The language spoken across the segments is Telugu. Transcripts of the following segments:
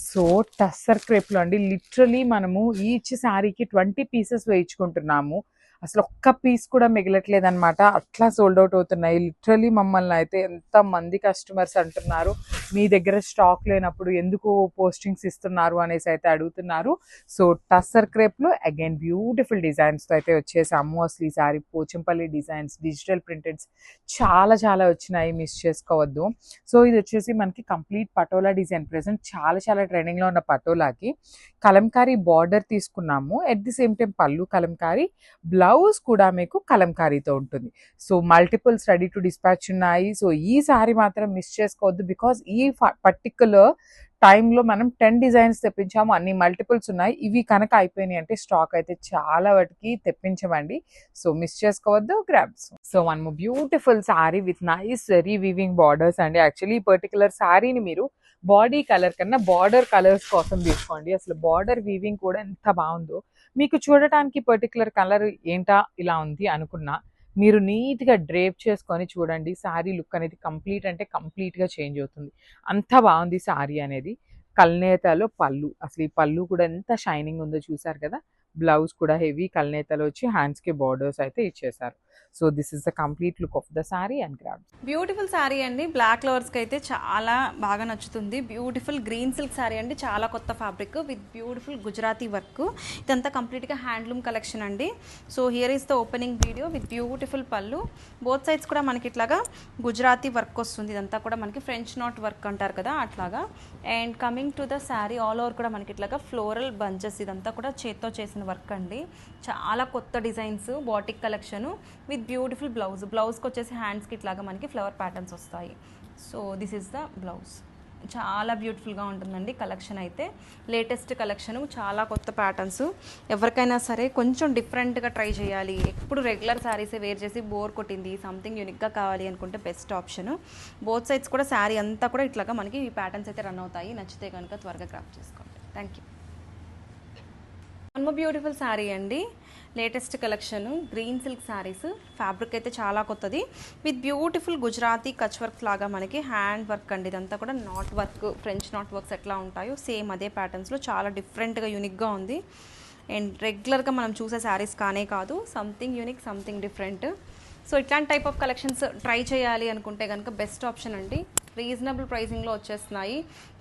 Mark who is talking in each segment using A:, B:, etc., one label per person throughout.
A: సో టస్సర్ క్రేప్లో అండి లిటరలీ మనము ఈచ్ శారీకి 20 పీసెస్ వేయించుకుంటున్నాము. అసలు ఒక్క పీస్ కూడా మిగలట్లేదు అనమాట. అట్లా సోల్డ్ అవుట్ అవుతున్నాయి. లిటరలీ మమ్మల్ని అయితే ఎంతమంది కస్టమర్స్ అంటున్నారు, మీ దగ్గర స్టాక్ లేనప్పుడు ఎందుకు పోస్టింగ్స్ ఇస్తున్నారు అనేసి అయితే అడుగుతున్నారు. సో టస్సర్ క్రేప్లో అగైన్ బ్యూటిఫుల్ డిజైన్స్తో అయితే వచ్చేసాము. అసలు ఈ sari Pochampally designs, digital printeds చాలా చాలా వచ్చినాయి, మిస్ చేసుకోవద్దు. సో ఇది వచ్చేసి మనకి కంప్లీట్ పటోలా డిజైన్. ప్రెసెంట్ చాలా చాలా ట్రెండింగ్లో ఉన్న పటోలాకి కలంకారీ బార్డర్ తీసుకున్నాము. ఎట్ ది సేమ్ టైం పళ్ళు కలంకారీ, బ్లౌజ్ కూడా మీకు కలంకారీతో ఉంటుంది. So multiples ready to dispatch ఉన్నాయి. సో ఈ సారీ మాత్రం మిస్ చేసుకోవద్దు. బికాజ్ ఈ పర్టికులర్ టైంలో మనం 10 డిజైన్స్ తెప్పించాము, అన్ని మల్టిపుల్స్ ఉన్నాయి. ఇవి కనుక అయిపోయినాయి అంటే స్టాక్ అయితే చాలా వాటికి తెప్పించమండి. సో మిస్ చేసుకోవద్దు, grabs. So one more beautiful sorry with nice very weaving borders అండి. యాక్చువల్లీ ఈ పర్టికులర్ సారీని మీరు బాడీ కలర్ కన్నా బార్డర్ కలర్స్ కోసం తీసుకోండి. అసలు బార్డర్ వీవింగ్ కూడా ఎంత బాగుందో. మీకు చూడటానికి పర్టికులర్ కలర్ ఏంటా ఇలా ఉంది అనుకున్నా, మీరు నీట్గా డ్రేప్ చేసుకొని చూడండి, శారీ లుక్ అనేది కంప్లీట్ అంటే కంప్లీట్గా చేంజ్ అవుతుంది. అంత బాగుంది శారీ అనేది. కల్నేతలో పళ్ళు, అసలు ఈ పళ్ళు కూడా ఎంత షైనింగ్ ఉందో చూసారు కదా. బ్లౌజ్ కూడా హెవీ కల్నేతలో వచ్చి హ్యాండ్స్కి బార్డర్స్ అయితే ఇచ్చేసారు. So this is the complete look of the sari and grab.
B: Beautiful sari అండి. బ్లాక్ లవర్స్కి అయితే చాలా బాగా నచ్చుతుంది. బ్యూటిఫుల్ గ్రీన్ సిల్క్ శారీ అండి, చాలా కొత్త fabric with beautiful Gujarati work. ఇదంతా కంప్లీట్గా హ్యాండ్లూమ్ కలెక్షన్ అండి. So here is the opening video with beautiful పళ్ళు. బోత్ సైడ్స్ కూడా మనకి ఇట్లాగా గుజరాతీ వర్క్ వస్తుంది. ఇదంతా కూడా మనకి ఫ్రెంచ్ నాట్ వర్క్ అంటారు కదా అట్లాగా. And coming to the sari all over కూడా మనకి ఇట్లాగా ఫ్లోరల్ బంచెస్, ఇదంతా కూడా చేత్తో చేసిన వర్క్ అండి. చాలా కొత్త designs, batik collection with beautiful blouse. బ్లౌజ్కి వచ్చేసి హ్యాండ్స్కి ఇట్లాగా మనకి ఫ్లవర్ ప్యాటర్న్స్ వస్తాయి. So this is the blouse. చాలా బ్యూటిఫుల్గా ఉంటుందండి కలెక్షన్ అయితే. లేటెస్ట్ కలెక్షన్, చాలా కొత్త ప్యాటర్న్స్. ఎవరికైనా సరే కొంచెం డిఫరెంట్గా ట్రై చేయాలి, ఎప్పుడు రెగ్యులర్ శారీసే వేర్ చేసి బోర్ కొట్టింది, సంథింగ్ యూనిక్గా కావాలి అనుకుంటే బెస్ట్ ఆప్షన్. బోత్ సైడ్స్ కూడా శారీ అంతా కూడా ఇట్లాగా మనకి ఈ ప్యాటర్న్స్ అయితే రన్ అవుతాయి. నచ్చితే కనుక త్వరగా క్రాఫ్ట్ చేసుకోండి. Thank you. One more beautiful sari అండి. Latest collection green silk saris. Fabric అయితే చాలా కొత్తది with beautiful Gujarati Kutch work లాగా మనకి హ్యాండ్ వర్క్ అండి. ఇదంతా కూడా knot work, French knot works ఎట్లా ఉంటాయో సేమ్ అదే ప్యాటర్న్స్లో చాలా డిఫరెంట్గా యూనిక్గా ఉంది. అండ్ రెగ్యులర్గా మనం చూసే శారీస్ కానే కాదు, something unique, something different. So ఇట్లాంటి టైప్ ఆఫ్ కలెక్షన్స్ ట్రై చేయాలి అనుకుంటే కనుక బెస్ట్ ఆప్షన్ అండి. రీజనబుల్ ప్రైసింగ్లో వచ్చేస్తున్నాయి.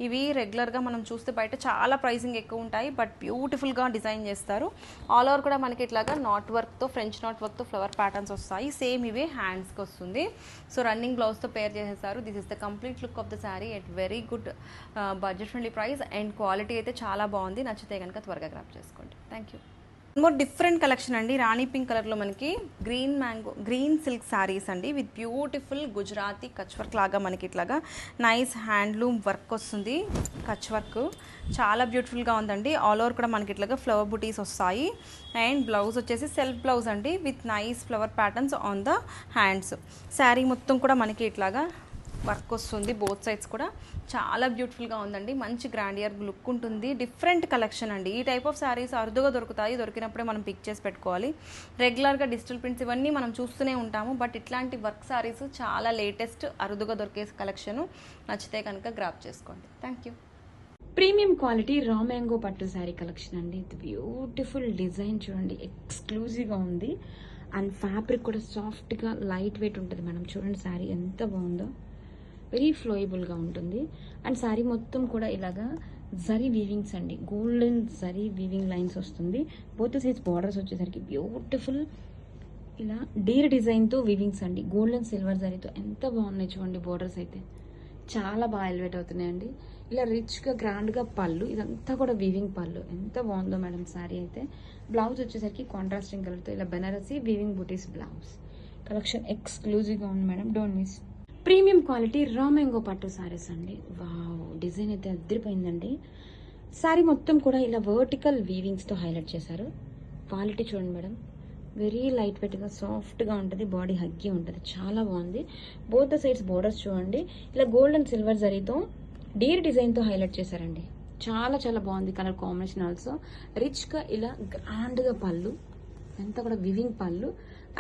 B: ఇవి రెగ్యులర్గా మనం చూస్తే బయట చాలా ప్రైసింగ్ ఎక్కువ ఉంటాయి, బట్ బ్యూటిఫుల్గా డిజైన్ చేస్తారు. ఆల్ ఓవర్ కూడా మనకి ఇట్లాగా నాట్ వర్క్తో, ఫ్రెంచ్ నాట్ వర్క్తో ఫ్లవర్ ప్యాటర్న్స్ వస్తాయి. సేమ్ ఇవే హ్యాండ్స్కి వస్తుంది. సో రన్నింగ్ బ్లౌజ్తో పేర్ చేసేసారు. This is the complete look of the sari at very good budget friendly price. And quality అయితే చాలా బాగుంది. నచ్చితే కనుక త్వరగా గ్రాప్ చేసుకోండి. Thank you. More different collection అండి. రాణి పింక్ కలర్లో మనకి గ్రీన్ సిల్క్ శారీస్ అండి with beautiful Gujarati Kutch work లాగా మనకి ఇట్లాగా నైస్ హ్యాండ్లూమ్ వర్క్ వస్తుంది. కచ్ వర్క్ చాలా బ్యూటిఫుల్గా ఉందండి. ఆల్ ఓవర్ కూడా మనకి ఇట్లాగా ఫ్లవర్ బుటీస్ వస్తాయి. అండ్ బ్లౌజ్ వచ్చేసి సెల్ఫ్ బ్లౌజ్ అండి with nice flower patterns on the hands. Sari మొత్తం కూడా మనకి ఇట్లాగా వర్క్ వస్తుంది. బోత్ సైడ్స్ కూడా చాలా బ్యూటిఫుల్గా ఉందండి. మంచి గ్రాండియర్ లుక్ ఉంటుంది. డిఫరెంట్ కలెక్షన్ అండి. ఈ టైప్ ఆఫ్ శారీస్ అరుదుగా దొరుకుతాయి. దొరికినప్పుడే మనం పిక్ చేసి పెట్టుకోవాలి. రెగ్యులర్గా డిజిటల్ ప్రింట్స్ ఇవన్నీ మనం చూస్తూనే ఉంటాము, బట్ ఇట్లాంటి వర్క్ శారీస్ చాలా లేటెస్ట్, అరుదుగా దొరికే కలెక్షన్. నచ్చితే కనుక గ్రాప్ చేసుకోండి. Thank you.
C: Premium quality raw mango పట్టు శారీ కలెక్షన్ అండి. ఇది బ్యూటిఫుల్ డిజైన్ చూడండి, ఎక్స్క్లూజివ్గా ఉంది. అండ్ ఫ్యాబ్రిక్ కూడా సాఫ్ట్గా లైట్ వెయిట్ ఉంటుంది మేడం. చూడండి శారీ ఎంత బాగుందో, వెరీ ఫ్లోయబుల్గా ఉంటుంది. అండ్ శారీ మొత్తం కూడా ఇలాగా జరీ వీవింగ్స్ అండి, గోల్డెన్ జరీ వీవింగ్ లైన్స్ వస్తుంది. బోత్ సైడ్స్ బార్డర్స్ వచ్చేసరికి బ్యూటిఫుల్ ఇలా డీర్ డిజైన్తో వీవింగ్స్ అండి, గోల్డెన్ సిల్వర్ జరీతో ఎంత బాగున్నాయి చూడండి. బార్డర్స్ అయితే చాలా బాగా ఎలివేట్ అవుతున్నాయండి. ఇలా రిచ్గా గ్రాండ్గా పళ్ళు, ఇదంతా కూడా వీవింగ్ పళ్ళు. ఎంత బాగుందో మేడం శారీ అయితే. బ్లౌజ్ వచ్చేసరికి కాంట్రాస్టింగ్ కలర్తో ఇలా బెనారసీ వీవింగ్ బూటీస్ బ్లౌజ్. కలెక్షన్ ఎక్స్క్లూజివ్గా ఉంది madam, don't miss. Premium quality raw mango పట్టు శారీస్ అండి. వావ్, డిజైన్ అయితే అదిరిపోయిందండి. శారీ మొత్తం కూడా ఇలా వర్టికల్ వీవింగ్స్తో హైలైట్ చేశారు. క్వాలిటీ చూడండి మేడం, వెరీ లైట్ వెయిట్గా సాఫ్ట్గా ఉంటుంది. బాడీ హగ్గి ఉంటుంది, చాలా బాగుంది. బోత్ ద సైడ్స్ బోర్డర్స్ చూడండి ఇలా గోల్డ్ అండ్ సిల్వర్ జరీతో డీర్ డిజైన్తో హైలైట్ చేశారండి. చాలా చాలా బాగుంది కలర్ కాంబినేషన్. ఆల్సో రిచ్గా ఇలా గ్రాండ్గా పళ్ళు, అంతా కూడా వీవింగ్ పళ్ళు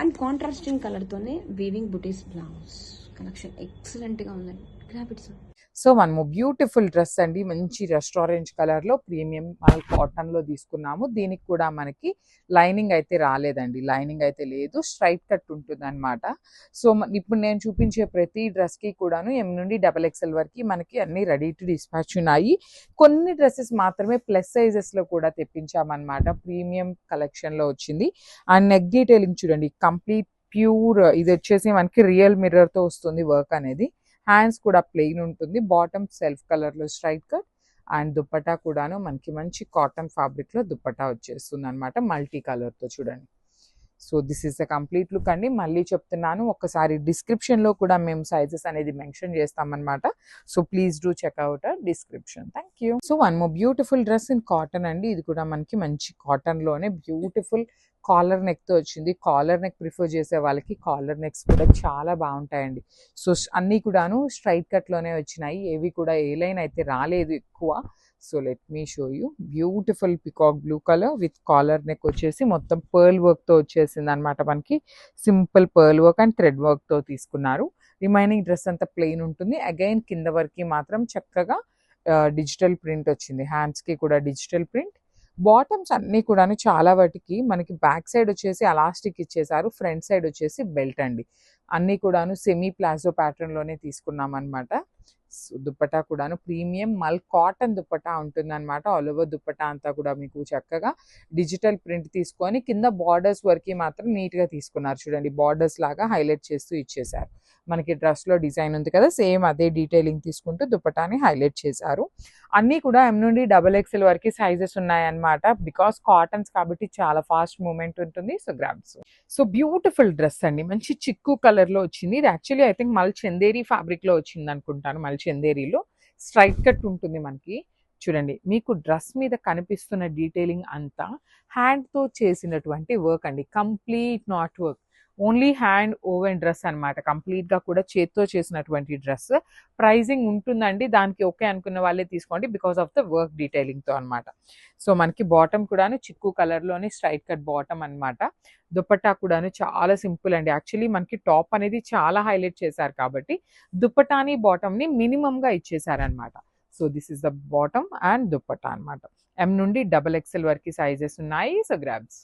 C: and contrasting కలర్తోనే weaving buttis blouse. Collection ఎక్సలెంట్గా ఉందండి. Grab it sir.
A: సో మనము బ్యూటిఫుల్ డ్రెస్ అండి, మంచి రెస్టారెంట్ కలర్లో ప్రీమియం మాల్ కాటన్లో తీసుకున్నాము. దీనికి కూడా మనకి లైనింగ్ అయితే రాలేదండి, లైనింగ్ అయితే లేదు, స్ట్రైట్ కట్ ఉంటుంది అనమాట. సో ఇప్పుడు నేను చూపించే ప్రతి డ్రెస్కి కూడాను M నుండి XXL వరకు మనకి అన్ని రెడీ టు డిస్పాచ్ ఉన్నాయి. కొన్ని డ్రెస్సెస్ మాత్రమే ప్లస్ సైజెస్లో కూడా తెప్పించామన్నమాట. ప్రీమియం కలెక్షన్లో వచ్చింది. అండ్ నెక్ డీటెయిలింగ్ చూడండి, కంప్లీట్ ప్యూర్, ఇది వచ్చేసి మనకి రియల్ మిర్రర్తో వస్తుంది వర్క్ అనేది. హ్యాండ్స్ కూడా ప్లెయిన్ ఉంటుంది, బాటమ్ సెల్ఫ్ కలర్లో స్ట్రైట్ కట్, అండ్ దుప్పటా కూడాను మనకి మంచి కాటన్ ఫ్యాబ్రిక్లో దుప్పటా వచ్చేస్తుంది అనమాట, మల్టీ కలర్తో చూడండి. So this is the complete look అండి. మళ్ళీ చెప్తున్నాను, ఒకసారి డిస్క్రిప్షన్లో కూడా మేము సైజెస్ అనేది మెన్షన్ చేస్తామన్నమాట. So please do checkout description. Thank you. So one more beautiful dress in cotton అండి. ఇది కూడా మనకి మంచి కాటన్లోనే బ్యూటిఫుల్ కాలర్ నెక్తో వచ్చింది. కాలర్ నెక్ ప్రిఫర్ చేసే వాళ్ళకి కాలర్ నెక్స్ కూడా చాలా బాగుంటాయండి. సో అన్నీ కూడాను స్ట్రైట్ కట్లోనే వచ్చినాయి, ఏవి కూడా ఏ లైన్ అయితే రాలేదు ఎక్కువ. So let me show you. Beautiful peacock blue colour with collar neck వచ్చేసి మొత్తం పర్ల్ వర్క్తో వచ్చేసింది అనమాట. మనకి simple pearl work and thread వర్క్తో తీసుకున్నారు. రిమైనింగ్ డ్రెస్ అంతా ప్లెయిన్ ఉంటుంది. అగైన్ కింద వరకు మాత్రం చక్కగా డిజిటల్ ప్రింట్ వచ్చింది, హ్యాండ్స్కి కూడా డిజిటల్ ప్రింట్. బాటమ్స్ అన్నీ కూడాను చాలా వాటికి మనకి బ్యాక్ సైడ్ వచ్చేసి అలాస్టిక్ ఇచ్చేసారు, ఫ్రంట్ సైడ్ వచ్చేసి బెల్ట్ అండి. అన్నీ కూడాను సెమీ ప్లాజో ప్యాటర్న్లోనే తీసుకున్నాం అనమాట. దుప్పటా కూడాను ప్రీమియం మల్ కాటన్ దుప్పటా ఉంటుందన్నమాట. ఆల్ ఓవర్ దుప్పటా అంతా కూడా మీకు చక్కగా డిజిటల్ ప్రింట్ తీసుకొని కింద బార్డర్స్ వరకు మాత్రం నీట్గా తీసుకున్నారు. చూడండి, బార్డర్స్ లాగా హైలైట్ చేస్తూ ఇచ్చేసారు. మనకి డ్రెస్లో డిజైన్ ఉంది కదా, సేమ్ అదే డీటెయిలింగ్ తీసుకుంటూ దుప్పటాని హైలైట్ చేశారు. అన్నీ కూడా M నుండి XXL వరకు సైజెస్ ఉన్నాయన్నమాట. బికాస్ కాటన్స్ కాబట్టి చాలా ఫాస్ట్ మూమెంట్ ఉంటుంది. So grabs. So beautiful dress అండి, మంచి చిక్కు కలర్లో వచ్చింది. ఇది యాక్చువల్లీ ఐ థింక్ మల్ చందేరి ఫ్యాబ్రిక్లో వచ్చింది అనుకుంటాను. మల్ చందేరిలో స్ట్రైట్ కట్ ఉంటుంది మనకి. చూడండి, మీకు డ్రెస్ మీద కనిపిస్తున్న డీటెయిలింగ్ అంతా హ్యాండ్తో చేసినటువంటి వర్క్ అండి, complete not work, only hand woven dress అనమాట. కంప్లీట్గా కూడా చేత్తో చేసినటువంటి డ్రెస్. ప్రైజింగ్ ఉంటుందండి, దానికి ఓకే అనుకున్న వాళ్ళే తీసుకోండి బికాస్ ఆఫ్ ద వర్క్ డీటెయిలింగ్తో అనమాట. సో మనకి బాటమ్ కూడాను చిక్కు కలర్లోని స్ట్రైట్ కట్ బాటమ్ అనమాట. దుపట్టా కూడాను చాలా సింపుల్ అండి. యాక్చువల్లీ మనకి టాప్ అనేది చాలా హైలైట్ చేశారు కాబట్టి దుపట్టాని బాటమ్ని మినిమంగా ఇచ్చేసారనమాట. So this is the bottom and dupatta అనమాట. M నుండి XXL వరకు సైజెస్ ఉన్నాయి. So grabs.